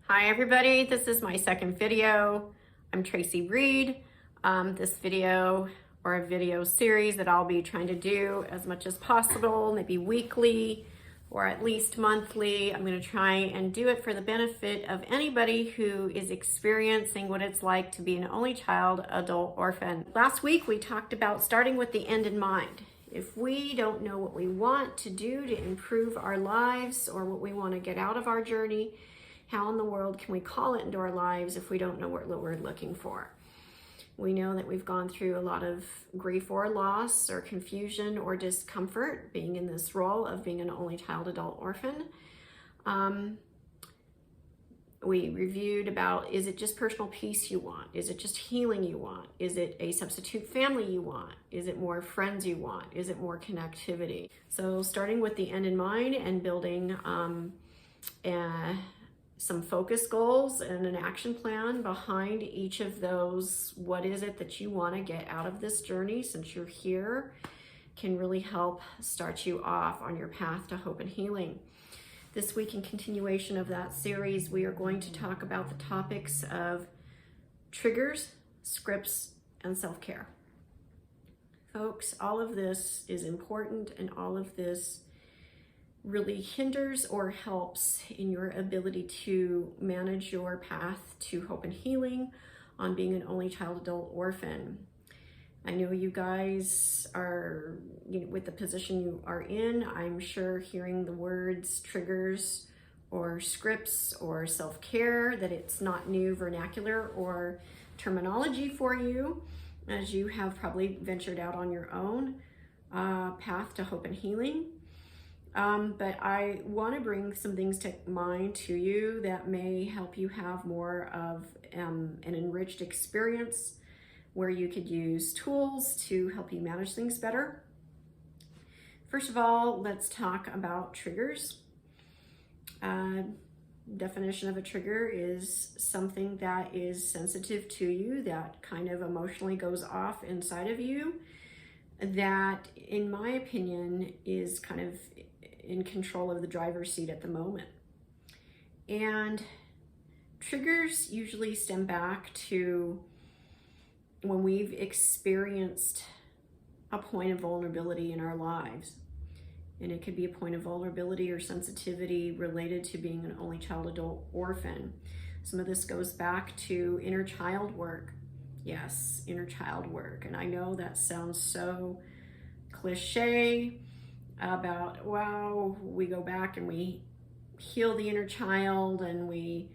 Hi everybody, this is my second video. I'm Tracy Reed. This video or a video series that I'll be trying to do as much as possible, maybe weekly or at least monthly. I'm going to try and do it for the benefit of anybody who is experiencing what it's like to be an only child, adult, orphan. Last week we talked about starting with the end in mind. If we don't know what we want to do to improve our lives or what we want to get out of our journey, how in the world can we call it into our lives if we don't know what we're looking for? We know that we've gone through a lot of grief or loss or confusion or discomfort being in this role of being an only child, adult, orphan. We reviewed about, is it just personal peace you want? Is it just healing you want? Is it a substitute family you want? Is it more friends you want? Is it more connectivity? So starting with the end in mind and building some focus goals and an action plan behind each of those. What is it that you want to get out of this journey since you're here can really help start you off on your path to hope and healing. This week, in continuation of that series, we are going to talk about the topics of triggers, scripts, and self-care. Folks, all of this is important, and all of this really hinders or helps in your ability to manage your path to hope and healing on being an only child, adult, orphan. I know you guys are, with the position you are in, I'm sure hearing the words triggers or scripts or self-care, that it's not new vernacular or terminology for you, as you have probably ventured out on your own path to hope and healing. But I want to bring some things to mind to you that may help you have more of an enriched experience where you could use tools to help you manage things better. First of all, let's talk about triggers. Definition of a trigger is something that is sensitive to you, that kind of emotionally goes off inside of you, that in my opinion is kind of in control of the driver's seat at the moment. And triggers usually stem back to when we've experienced a point of vulnerability in our lives. And it could be a point of vulnerability or sensitivity related to being an only child, adult, orphan. Some of this goes back to inner child work. Yes, inner child work. And I know that sounds so cliche, about, wow, we go back and we heal the inner child and we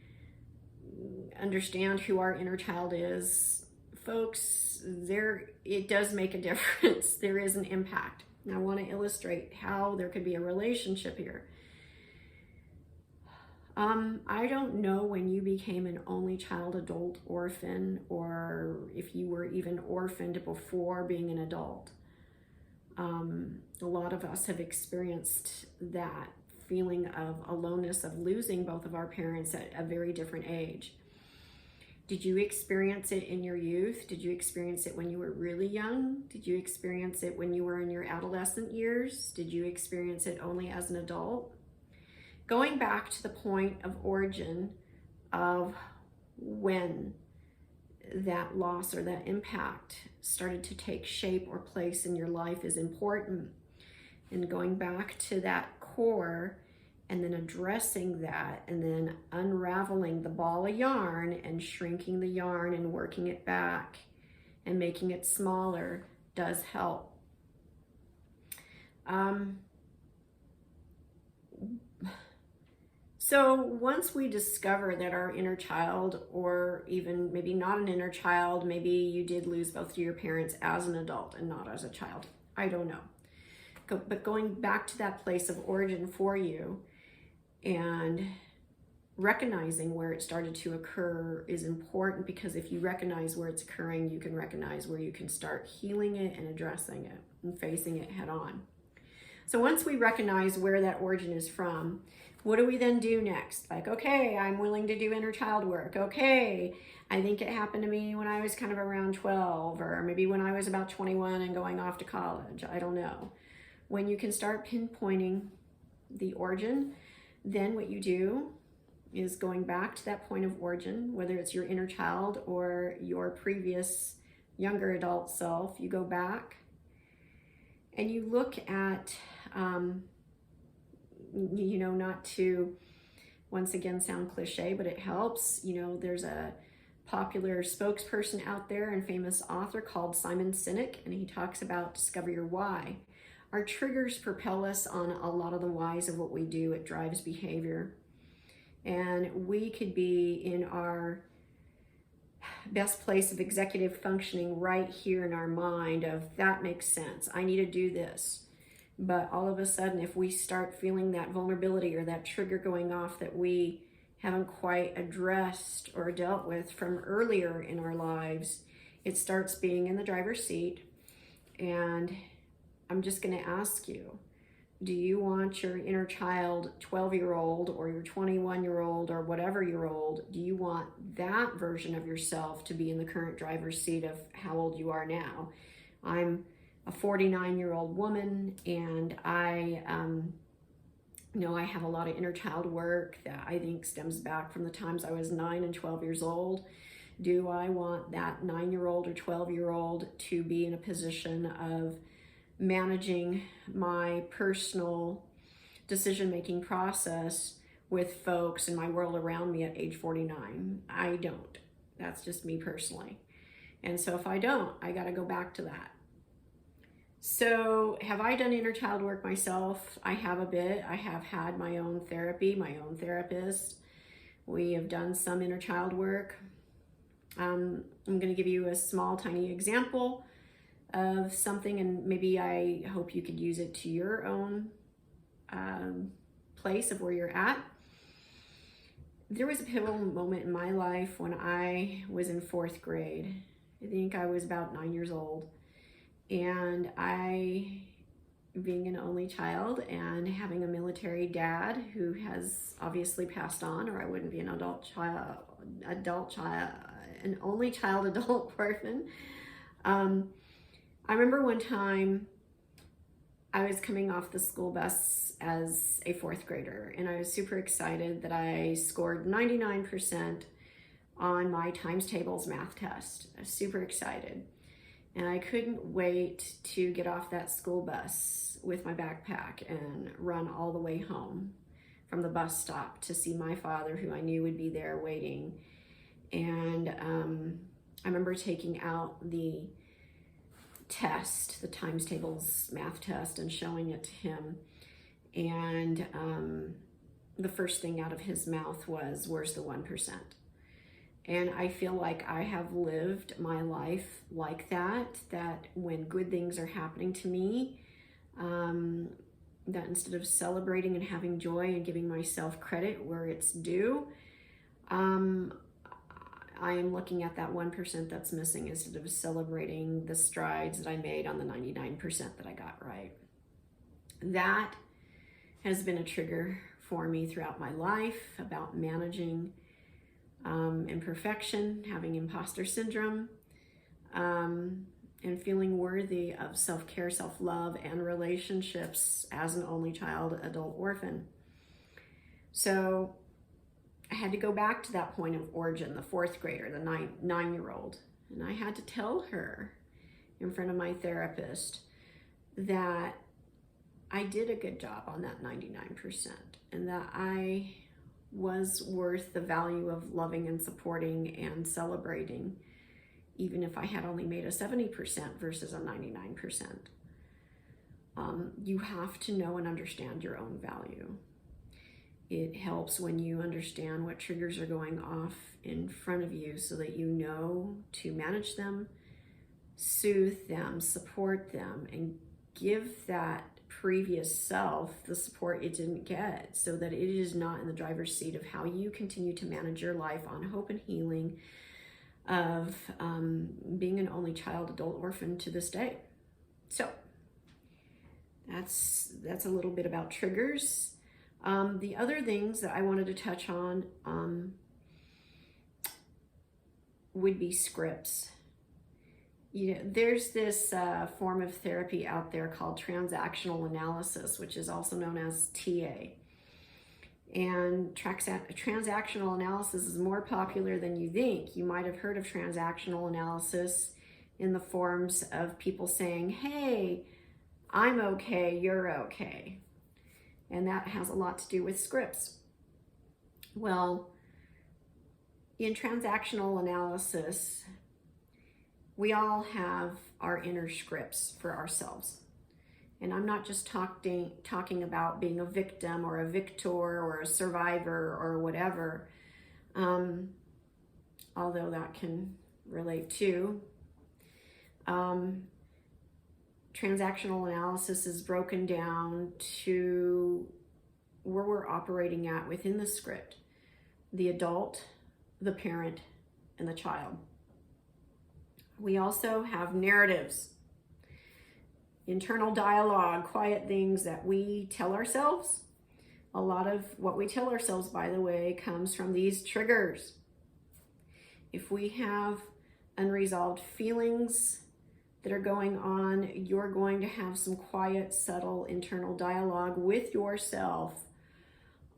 understand who our inner child is. Folks, it does make a difference. There is an impact. And I want to illustrate how there could be a relationship here. I don't know when you became an only child, adult, orphan, or if you were even orphaned before being an adult. A lot of us have experienced that feeling of aloneness, of losing both of our parents at a very different age. Did you experience it in your youth? Did you experience it when you were really young? Did you experience it when you were in your adolescent years? Did you experience it only as an adult? Going back to the point of origin of when that loss or that impact started to take shape or place in your life is important. And going back to that core and then addressing that and then unraveling the ball of yarn and shrinking the yarn and working it back and making it smaller does help. So once we discover that our inner child, or even maybe not an inner child, maybe you did lose both of your parents as an adult and not as a child, I don't know. But going back to that place of origin for you and recognizing where it started to occur is important, because if you recognize where it's occurring, you can recognize where you can start healing it and addressing it and facing it head on. So once we recognize where that origin is from, what do we then do next? Like, okay, I'm willing to do inner child work. Okay, I think it happened to me when I was kind of around 12, or maybe when I was about 21 and going off to college. I don't know. When you can start pinpointing the origin, then what you do is going back to that point of origin, whether it's your inner child or your previous younger adult self. You go back and you look at, not to once again sound cliche, but it helps. There's a popular spokesperson out there and famous author called Simon Sinek, and he talks about discover your why. Our triggers propel us on a lot of the whys of what we do. It drives behavior. And we could be in our best place of executive functioning right here in our mind of, that makes sense, I need to do this. But all of a sudden, if we start feeling that vulnerability or that trigger going off that we haven't quite addressed or dealt with from earlier in our lives, it starts being in the driver's seat. And I'm just going to ask you, do you want your inner child 12-year-old or your 21-year-old or whatever year old, do you want that version of yourself to be in the current driver's seat of how old you are now? I'm a 49-year-old woman, and I have a lot of inner child work that I think stems back from the times I was 9 and 12 years old. Do I want that 9-year-old or 12-year-old to be in a position of managing my personal decision-making process with folks in my world around me at age 49? I don't. That's just me personally. And so if I don't, I got to go back to that. So have I done inner child work myself? I have a bit. I have had my own therapy, my own therapist. We have done some inner child work. I'm going to give you a small, tiny example of something, and maybe I hope you could use it to your own place of where you're at. There was a pivotal moment in my life when I was in 4th grade. I think I was about 9 years old. And I, being an only child and having a military dad who has obviously passed on, or I wouldn't be an an only child adult orphan. I remember one time I was coming off the school bus as a 4th grader, and I was super excited that I scored 99% on my times tables math test. I was super excited. And I couldn't wait to get off that school bus with my backpack and run all the way home from the bus stop to see my father, who I knew would be there waiting. And I remember taking out the test, the times tables math test, and showing it to him. And the first thing out of his mouth was, "Where's the 1%?" And I feel like I have lived my life like that when good things are happening to me, that instead of celebrating and having joy and giving myself credit where it's due, I am looking at that 1% that's missing instead of celebrating the strides that I made on the 99% that I got right. That has been a trigger for me throughout my life about managing imperfection, having imposter syndrome, and feeling worthy of self-care, self-love, and relationships as an only child adult orphan. So I had to go back to that point of origin, the 4th grader, the 9-year-old, and I had to tell her in front of my therapist that I did a good job on that 99% and that I was worth the value of loving and supporting and celebrating, even if I had only made a 70% versus a 99%. You have to know and understand your own value. It helps when you understand what triggers are going off in front of you so that you know to manage them, soothe them, support them, and give that previous self the support it didn't get, so that it is not in the driver's seat of how you continue to manage your life on hope and healing of being an only child adult orphan to this day. So that's a little bit about triggers. The other things that I wanted to touch on would be scripts. There's this form of therapy out there called transactional analysis, which is also known as TA. And transactional analysis is more popular than you think. You might have heard of transactional analysis in the forms of people saying, hey, I'm okay, you're okay. And that has a lot to do with scripts. Well, in transactional analysis, we all have our inner scripts for ourselves. And I'm not just talking about being a victim or a victor or a survivor or whatever, although that can relate too. Transactional analysis is broken down to where we're operating at within the script: the adult, the parent, and the child. We also have narratives, internal dialogue, quiet things that we tell ourselves. A lot of what we tell ourselves, by the way, comes from these triggers. If we have unresolved feelings that are going on, you're going to have some quiet, subtle internal dialogue with yourself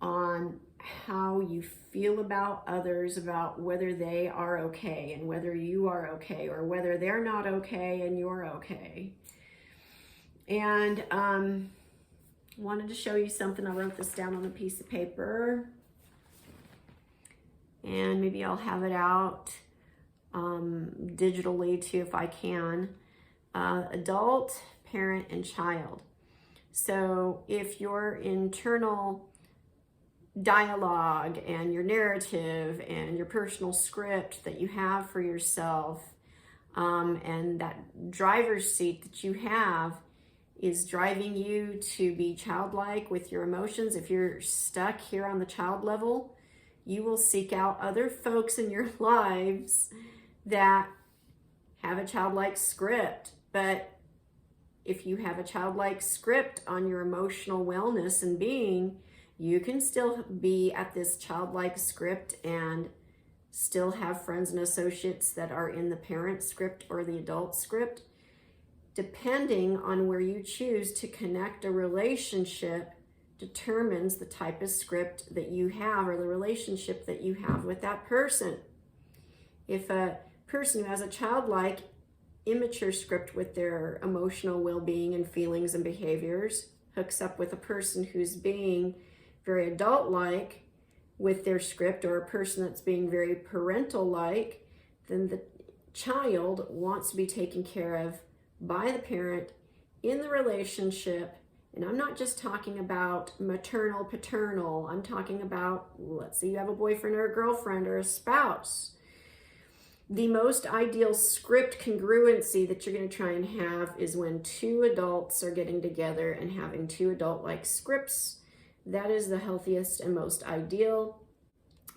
on how you feel about others, about whether they are okay and whether you are okay, or whether they're not okay and you're okay. And wanted to show you something. I wrote this down on a piece of paper, and maybe I'll have it out digitally too if I can. Adult, parent, and child. So if your internal dialogue and your narrative and your personal script that you have for yourself, and that driver's seat that you have is driving you to be childlike with your emotions, if you're stuck here on the child level, you will seek out other folks in your lives that have a childlike script. But if you have a childlike script on your emotional wellness and being, you can still be at this childlike script and still have friends and associates that are in the parent script or the adult script. Depending on where you choose to connect a relationship determines the type of script that you have, or the relationship that you have with that person. If a person who has a childlike, immature script with their emotional well-being and feelings and behaviors hooks up with a person who's being very adult-like with their script, or a person that's being very parental-like, then the child wants to be taken care of by the parent in the relationship. And I'm not just talking about maternal, paternal. I'm talking about, let's say you have a boyfriend or a girlfriend or a spouse. The most ideal script congruency that you're going to try and have is when two adults are getting together and having two adult-like scripts. That is the healthiest and most ideal.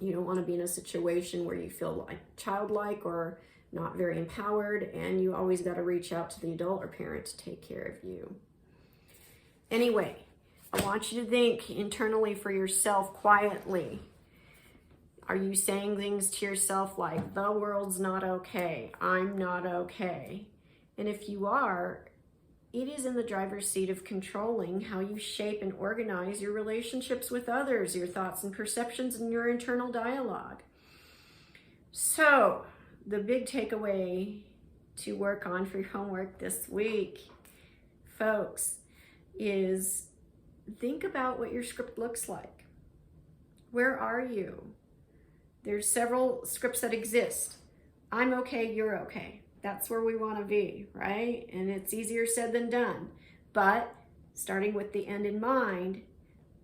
You don't want to be in a situation where you feel like childlike or not very empowered, and you always got to reach out to the adult or parent to take care of you. Anyway, I want you to think internally for yourself quietly. Are you saying things to yourself like, the world's not okay, I'm not okay? And if you are, it is in the driver's seat of controlling how you shape and organize your relationships with others, your thoughts and perceptions, and your internal dialogue. So, the big takeaway to work on for your homework this week, folks, is think about what your script looks like. Where are you? There's several scripts that exist. I'm okay, you're okay. That's where we want to be, right? And it's easier said than done. But starting with the end in mind,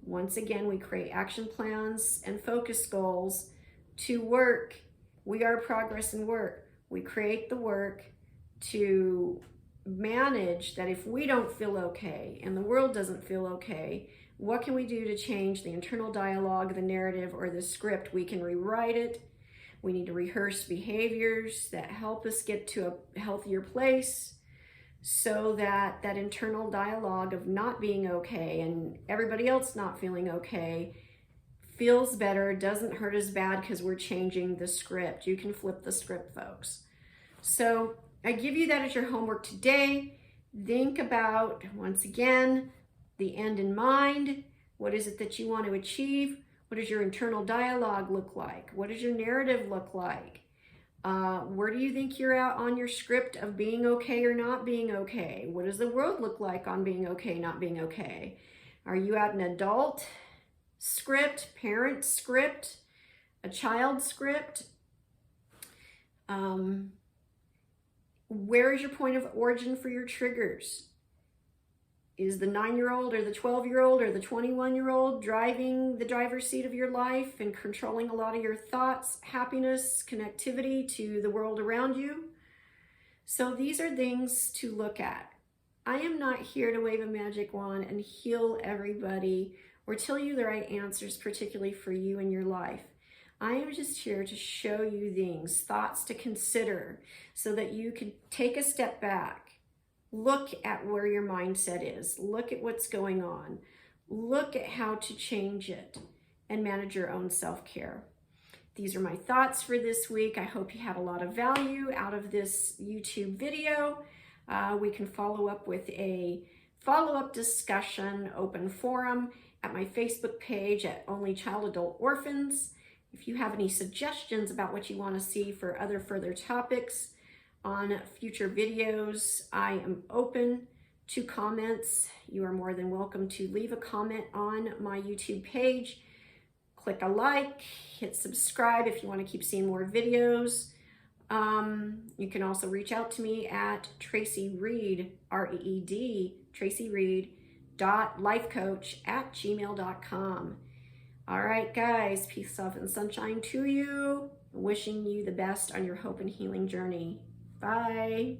once again, we create action plans and focus goals to work. We are progress and work. We create the work to manage that. If we don't feel okay and the world doesn't feel okay, what can we do to change the internal dialogue, the narrative, or the script? We can rewrite it. We need to rehearse behaviors that help us get to a healthier place, so that that internal dialogue of not being okay and everybody else not feeling okay feels better, doesn't hurt as bad, because we're changing the script. You can flip the script, folks. So I give you that as your homework today. Think about, once again, the end in mind. What is it that you want to achieve? What does your internal dialogue look like? What does your narrative look like? Where do you think you're at on your script of being okay or not being okay? What does the world look like on being okay, not being okay? Are you at an adult script, parent script, a child script? Where is your point of origin for your triggers? Is the 9-year-old or the 12-year-old or the 21-year-old driving the driver's seat of your life and controlling a lot of your thoughts, happiness, connectivity to the world around you? So these are things to look at. I am not here to wave a magic wand and heal everybody or tell you the right answers, particularly for you in your life. I am just here to show you things, thoughts to consider, so that you can take a step back. Look at where your mindset is. Look at what's going on. Look at how to change it and manage your own self-care. These are my thoughts for this week. I hope you had a lot of value out of this YouTube video. We can follow up with a follow-up discussion, open forum at my Facebook page at Only Child Adult Orphans. If you have any suggestions about what you want to see for other further topics on future videos, I am open to comments. You are more than welcome to leave a comment on my YouTube page. Click a like, hit subscribe if you want to keep seeing more videos. You can also reach out to me at Tracy Reed, R-E-E-D, tracyreed.lifecoach@gmail.com. All right, guys, peace, love, and sunshine to you. Wishing you the best on your hope and healing journey. Bye.